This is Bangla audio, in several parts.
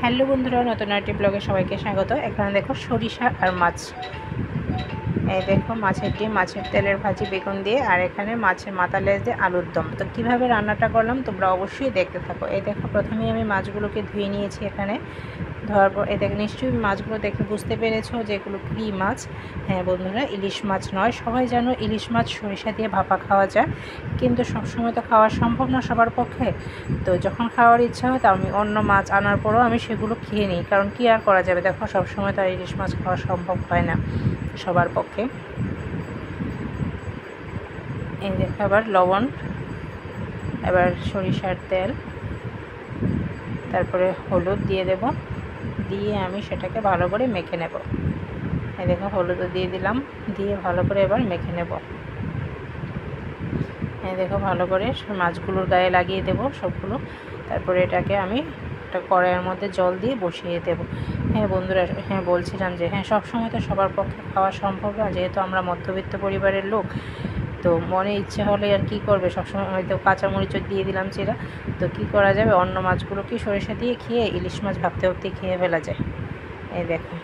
হ্যালো বন্ধুরা, নতুন একটি ব্লগে সবাইকে স্বাগত। এখানে দেখো সরিষা আর মাছ। এই দেখো মাছের ডিম, মাছের তেলের ভাজি বেগুন দিয়ে, আর এখানে মাছের মাথা লেজ দিয়ে আলুর দম। তো কীভাবে রান্নাটা করলাম তোমরা অবশ্যই দেখতে থাকো। এই দেখো প্রথমেই আমি মাছগুলোকে ধুয়ে নিয়েছি। এখানে ধোয়ার পর এই দেখো নিশ্চয়ই মাছগুলো দেখে বুঝতে পেরেছো যে এগুলো কী মাছ। হ্যাঁ বন্ধুরা, ইলিশ মাছ নয়। সবাই জানো ইলিশ মাছ সরিষা দিয়ে ভাপা খাওয়া যায়, কিন্তু সবসময় তো খাওয়া সম্ভব না সবার পক্ষে। তো যখন খাওয়ার ইচ্ছা হয় তা আমি অন্য মাছ আনার পরেও আমি সেগুলো খেয়ে নিই, কারণ কী আর করা যাবে। দেখো সবসময় তো আর ইলিশ মাছ খাওয়া সম্ভব হয় না সবার পক্ষে। এই দেখো আবার লবণ, এবার সরিষার তেল, তারপরে হলুদ দিয়ে দেব, দিয়ে আমি সেটাকে ভালো করে মেখে নেব। এই দেখো হলুদও দিয়ে দিলাম, দিয়ে ভালো করে এবার মেখে নেব। এই দেখো ভালো করে মাছগুলোর গায়ে লাগিয়ে দেব সবগুলো। তারপরে এটাকে আমি একটা কড়াইয়ের মধ্যে জল দিয়ে বসিয়ে দেব। হ্যাঁ বন্ধুরা, হ্যাঁ বলছিলাম যে হ্যাঁ সবসময় তো সবার পক্ষে খাওয়া সম্ভব না, যেহেতু আমরা মধ্যবিত্ত পরিবারের লোক। তো মনে ইচ্ছে হলে আর কী করবে, সবসময় হয়তো কাঁচামরিচও দিয়ে দিলাম চিরা। তো কী করা যাবে, অন্য মাছগুলো কি সরিষা দিয়ে খেয়ে ইলিশ মাছ ভাবতে ভাবতে খেয়ে ফেলা যায়। এই দেখো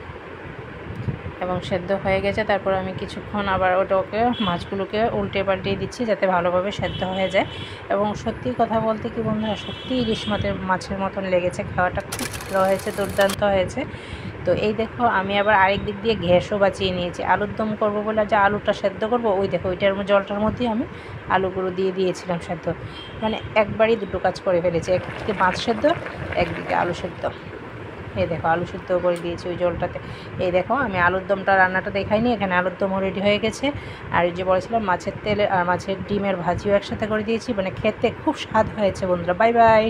এবং সেদ্ধ হয়ে গেছে। তারপর আমি কিছুক্ষণ আবার ওটাকে মাছগুলোকে উল্টে পাল্টিয়ে দিচ্ছি যাতে ভালোভাবে সেদ্ধ হয়ে যায়। এবং সত্যি কথা বলতে কি বন্ধুরা, সত্যি ইলিশ মাছের মতন লেগেছে, খাওয়াটা খুব ভালো হয়েছে, দুর্দান্ত হয়েছে। তো এই দেখো আমি আবার আরেক দিক দিয়ে গ্যাসও বাঁচিয়ে নিয়েছি। আলুর দম করবো বলে যে আলুটা সেদ্ধ করব, ওই দেখো ওইটার জলটার মধ্যেই আমি আলুগুলো দিয়ে দিয়েছিলাম সেদ্ধ। মানে একবারই দুটো কাজ করে ফেলেছি, একদিকে মাছ সেদ্ধ, একদিকে আলু সেদ্ধ। এই দেখো আলু সিদ্ধ করে দিয়েছি ওই জলটাতে। এই দেখো আমি আলুর দমটা রান্নাটা দেখাইনি, এখানে আলুর দমও রেডি হয়ে গেছে। আর যে বলেছিলাম মাছের তেলে আর মাছের ডিমের ভাজিও একসাথে করে দিয়েছি, মানে খেতে খুব স্বাদ হয়েছে বন্ধুরা। Bye bye.